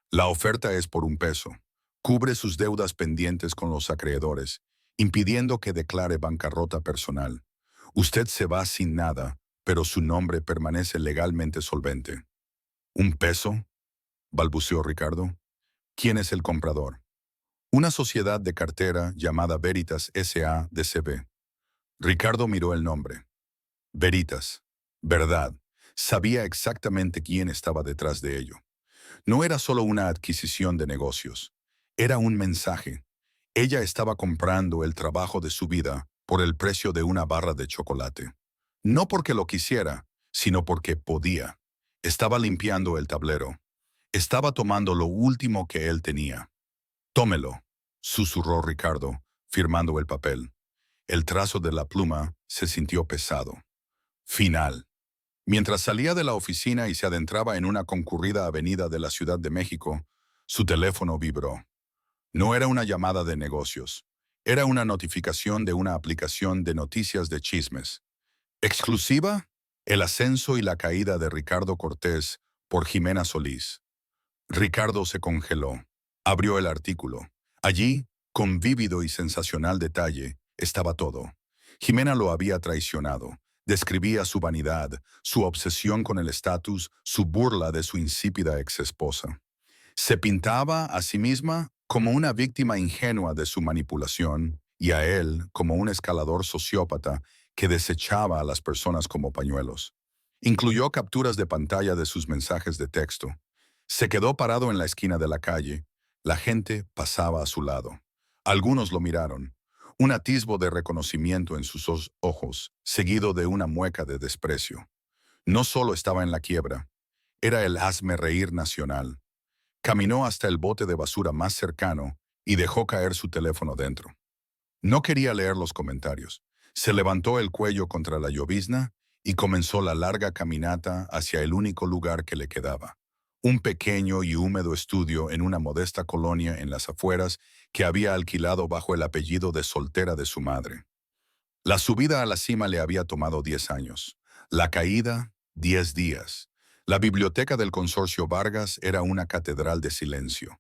La oferta es por 1 peso. Cubre sus deudas pendientes con los acreedores, impidiendo que declare bancarrota personal. Usted se va sin nada, pero su nombre permanece legalmente solvente. ¿1 peso? Balbuceó Ricardo. ¿Quién es el comprador? Una sociedad de cartera llamada Veritas S.A. de C.V. Ricardo miró el nombre. Veritas. Verdad. Sabía exactamente quién estaba detrás de ello. No era solo una adquisición de negocios. Era un mensaje. Ella estaba comprando el trabajo de su vida por el precio de una barra de chocolate. No porque lo quisiera, sino porque podía. Estaba limpiando el tablero. Estaba tomando lo último que él tenía. Tómelo, susurró Ricardo, firmando el papel. El trazo de la pluma se sintió pesado. Final. Mientras salía de la oficina y se adentraba en una concurrida avenida de la Ciudad de México, su teléfono vibró. No era una llamada de negocios. Era una notificación de una aplicación de noticias de chismes. Exclusiva, el ascenso y la caída de Ricardo Cortés por Jimena Solís. Ricardo se congeló. Abrió el artículo. Allí, con vívido y sensacional detalle, estaba todo. Jimena lo había traicionado. Describía su vanidad, su obsesión con el estatus, su burla de su insípida exesposa. Se pintaba a sí misma como una víctima ingenua de su manipulación y a él como un escalador sociópata que desechaba a las personas como pañuelos. Incluyó capturas de pantalla de sus mensajes de texto. Se quedó parado en la esquina de la calle. La gente pasaba a su lado. Algunos lo miraron. Un atisbo de reconocimiento en sus ojos, seguido de una mueca de desprecio. No solo estaba en la quiebra, era el hazme-reír nacional. Caminó hasta el bote de basura más cercano y dejó caer su teléfono dentro. No quería leer los comentarios. Se levantó el cuello contra la llovizna y comenzó la larga caminata hacia el único lugar que le quedaba. Un pequeño y húmedo estudio en una modesta colonia en las afueras que había alquilado bajo el apellido de soltera de su madre. La subida a la cima le había tomado 10 años. La caída, 10 días. La biblioteca del Consorcio Vargas era una catedral de silencio.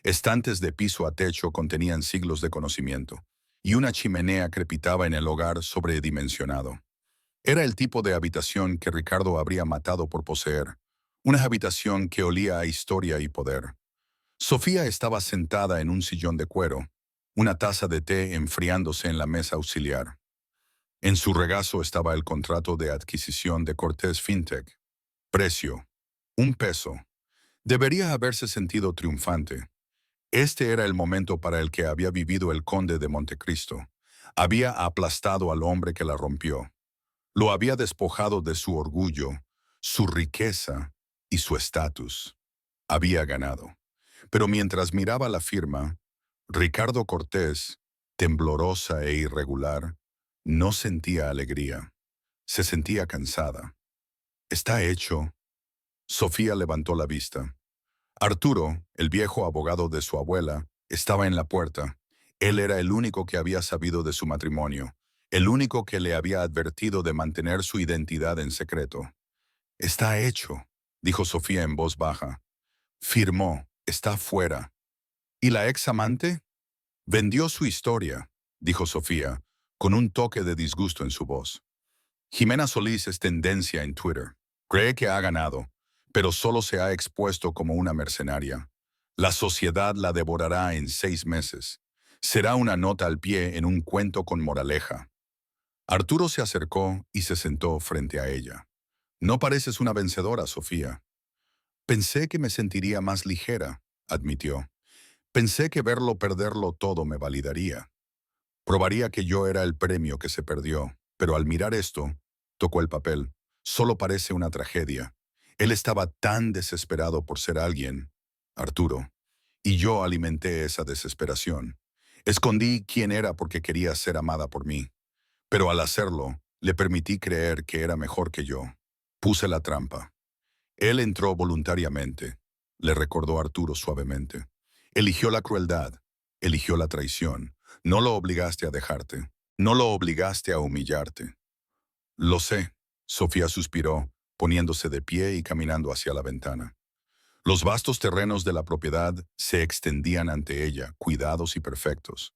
Estantes de piso a techo contenían siglos de conocimiento, y una chimenea crepitaba en el hogar sobredimensionado. Era el tipo de habitación que Ricardo habría matado por poseer. Una habitación que olía a historia y poder. Sofía estaba sentada en un sillón de cuero, una taza de té enfriándose en la mesa auxiliar. En su regazo estaba el contrato de adquisición de Cortés Fintech. Precio: $1. Debería haberse sentido triunfante. Este era el momento para el que había vivido el conde de Montecristo. Había aplastado al hombre que la rompió. Lo había despojado de su orgullo, su riqueza y su estatus. Había ganado. Pero mientras miraba la firma, Ricardo Cortés, temblorosa e irregular, no sentía alegría. Se sentía cansada. «Está hecho». Sofía levantó la vista. Arturo, el viejo abogado de su abuela, estaba en la puerta. Él era el único que había sabido de su matrimonio, el único que le había advertido de mantener su identidad en secreto. «Está hecho», dijo Sofía en voz baja. «Firmó, está fuera». «¿Y la ex amante?» «Vendió su historia», dijo Sofía, con un toque de disgusto en su voz. «Jimena Solís es tendencia en Twitter. Cree que ha ganado, pero solo se ha expuesto como una mercenaria. La sociedad la devorará en 6 meses. Será una nota al pie en un cuento con moraleja». Arturo se acercó y se sentó frente a ella. «No pareces una vencedora, Sofía». «Pensé que me sentiría más ligera», admitió. «Pensé que verlo perderlo todo me validaría. Probaría que yo era el premio que se perdió, pero al mirar esto, tocó el papel. Solo parece una tragedia. Él estaba tan desesperado por ser alguien, Arturo, y yo alimenté esa desesperación. Escondí quién era porque quería ser amada por mí, pero al hacerlo, le permití creer que era mejor que yo. Puse la trampa. Él entró voluntariamente», le recordó Arturo suavemente. «Eligió la crueldad, eligió la traición. No lo obligaste a dejarte, no lo obligaste a humillarte». «Lo sé», Sofía suspiró, poniéndose de pie y caminando hacia la ventana. Los vastos terrenos de la propiedad se extendían ante ella, cuidados y perfectos.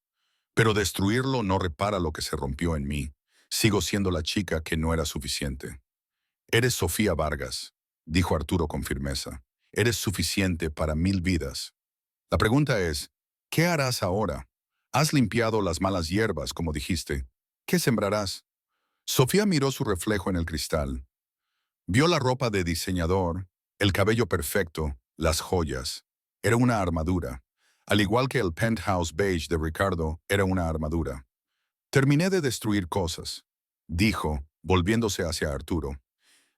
«Pero destruirlo no repara lo que se rompió en mí. Sigo siendo la chica que no era suficiente». «Eres Sofía Vargas», dijo Arturo con firmeza. «Eres suficiente para 1000 vidas. La pregunta es, ¿qué harás ahora? Has limpiado las malas hierbas, como dijiste. ¿Qué sembrarás?» Sofía miró su reflejo en el cristal. Vio la ropa de diseñador, el cabello perfecto, las joyas. Era una armadura. Al igual que el penthouse beige de Ricardo, era una armadura. «Terminé de destruir cosas», dijo, volviéndose hacia Arturo.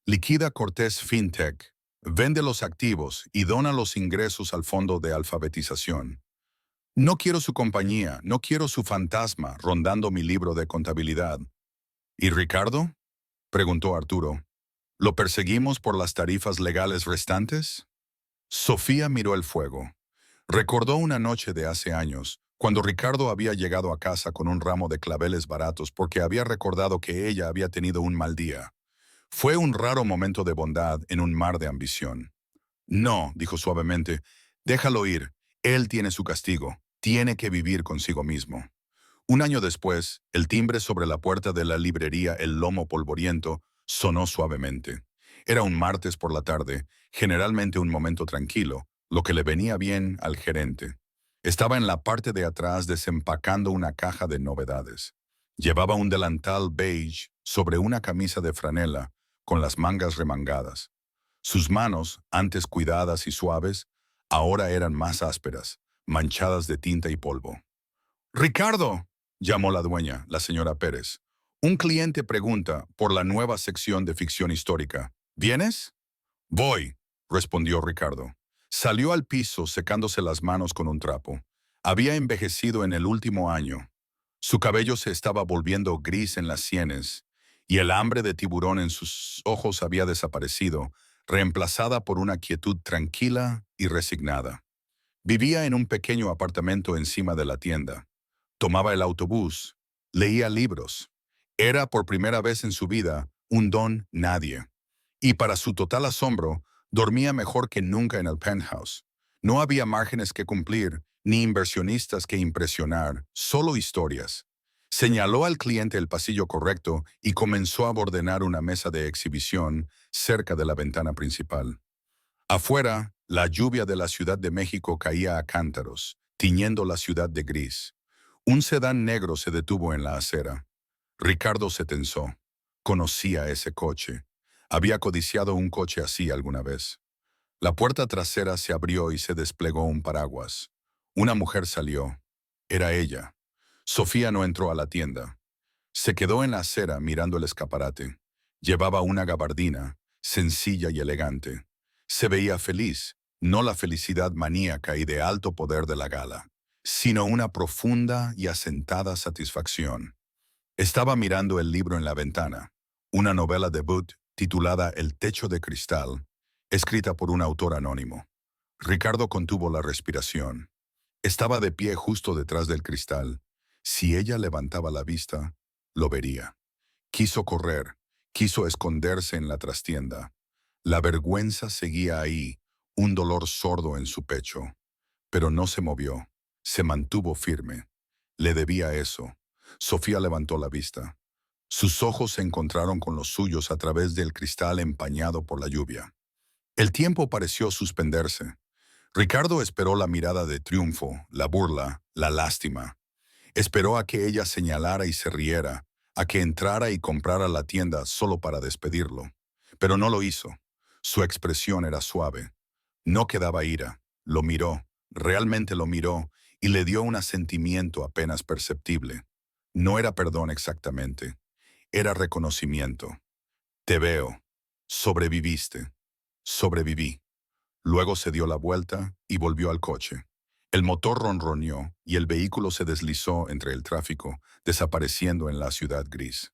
«Liquida Cortés Fintech, vende los activos y dona los ingresos al fondo de alfabetización. No quiero su compañía, no quiero su fantasma rondando mi libro de contabilidad». «¿Y Ricardo?», preguntó Arturo. «¿Lo perseguimos por las tarifas legales restantes?» Sofía miró el fuego. Recordó una noche de hace años, cuando Ricardo había llegado a casa con un ramo de claveles baratos porque había recordado que ella había tenido un mal día. Fue un raro momento de bondad en un mar de ambición. «No», dijo suavemente, «déjalo ir. Él tiene su castigo. Tiene que vivir consigo mismo». Un año después, el timbre sobre la puerta de la librería El Lomo Polvoriento sonó suavemente. Era un martes por la tarde, generalmente un momento tranquilo, lo que le venía bien al gerente. Estaba en la parte de atrás desempacando una caja de novedades. Llevaba un delantal beige sobre una camisa de franela, con las mangas remangadas. Sus manos, antes cuidadas y suaves, ahora eran más ásperas, manchadas de tinta y polvo. «¡Ricardo!», llamó la dueña, la señora Pérez. «Un cliente pregunta por la nueva sección de ficción histórica. ¿Vienes?» «Voy», respondió Ricardo. Salió al piso secándose las manos con un trapo. Había envejecido en el último año. Su cabello se estaba volviendo gris en las sienes, y el hambre de tiburón en sus ojos había desaparecido, reemplazada por una quietud tranquila y resignada. Vivía en un pequeño apartamento encima de la tienda. Tomaba el autobús, leía libros. Era por primera vez en su vida un don nadie. Y para su total asombro, dormía mejor que nunca en el penthouse. No había márgenes que cumplir, ni inversionistas que impresionar, solo historias. Señaló al cliente el pasillo correcto y comenzó a ordenar una mesa de exhibición cerca de la ventana principal. Afuera, la lluvia de la Ciudad de México caía a cántaros, tiñendo la ciudad de gris. Un sedán negro se detuvo en la acera. Ricardo se tensó. Conocía ese coche. Había codiciado un coche así alguna vez. La puerta trasera se abrió y se desplegó un paraguas. Una mujer salió. Era ella. Sofía no entró a la tienda. Se quedó en la acera mirando el escaparate. Llevaba una gabardina, sencilla y elegante. Se veía feliz, no la felicidad maníaca y de alto poder de la gala, sino una profunda y asentada satisfacción. Estaba mirando el libro en la ventana, una novela debut titulada El techo de cristal, escrita por un autor anónimo. Ricardo contuvo la respiración. Estaba de pie justo detrás del cristal. Si ella levantaba la vista, lo vería. Quiso correr, quiso esconderse en la trastienda. La vergüenza seguía ahí, un dolor sordo en su pecho. Pero no se movió, se mantuvo firme. Le debía eso. Sofía levantó la vista. Sus ojos se encontraron con los suyos a través del cristal empañado por la lluvia. El tiempo pareció suspenderse. Ricardo esperó la mirada de triunfo, la burla, la lástima. Esperó a que ella señalara y se riera, a que entrara y comprara la tienda solo para despedirlo. Pero no lo hizo. Su expresión era suave. No quedaba ira. Lo miró, realmente lo miró, y le dio un asentimiento apenas perceptible. No era perdón exactamente. Era reconocimiento. Te veo. Sobreviviste. Sobreviví. Luego se dio la vuelta y volvió al coche. El motor ronroneó y el vehículo se deslizó entre el tráfico, desapareciendo en la ciudad gris.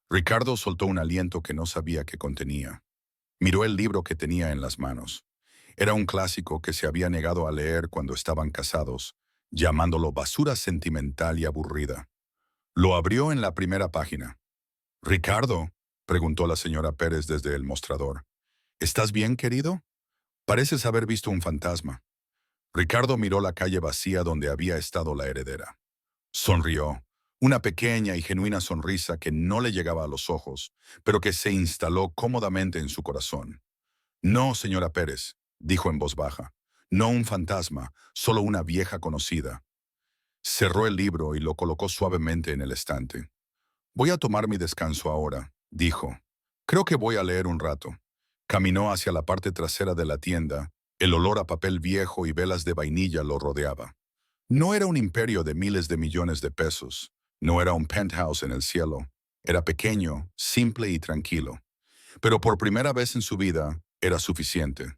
Ricardo soltó un aliento que no sabía qué contenía. Miró el libro que tenía en las manos. Era un clásico que se había negado a leer cuando estaban casados, llamándolo basura sentimental y aburrida. Lo abrió en la primera página. «Ricardo», preguntó la señora Pérez desde el mostrador. «¿Estás bien, querido? Pareces haber visto un fantasma». Ricardo miró la calle vacía donde había estado la heredera. Sonrió, una pequeña y genuina sonrisa que no le llegaba a los ojos, pero que se instaló cómodamente en su corazón. «No, señora Pérez», dijo en voz baja. «No un fantasma, solo una vieja conocida». Cerró el libro y lo colocó suavemente en el estante. «Voy a tomar mi descanso ahora», dijo. «Creo que voy a leer un rato». Caminó hacia la parte trasera de la tienda. El olor a papel viejo y velas de vainilla lo rodeaba. No era un imperio de miles de millones de pesos. No era un penthouse en el cielo. Era pequeño, simple y tranquilo. Pero por primera vez en su vida, era suficiente.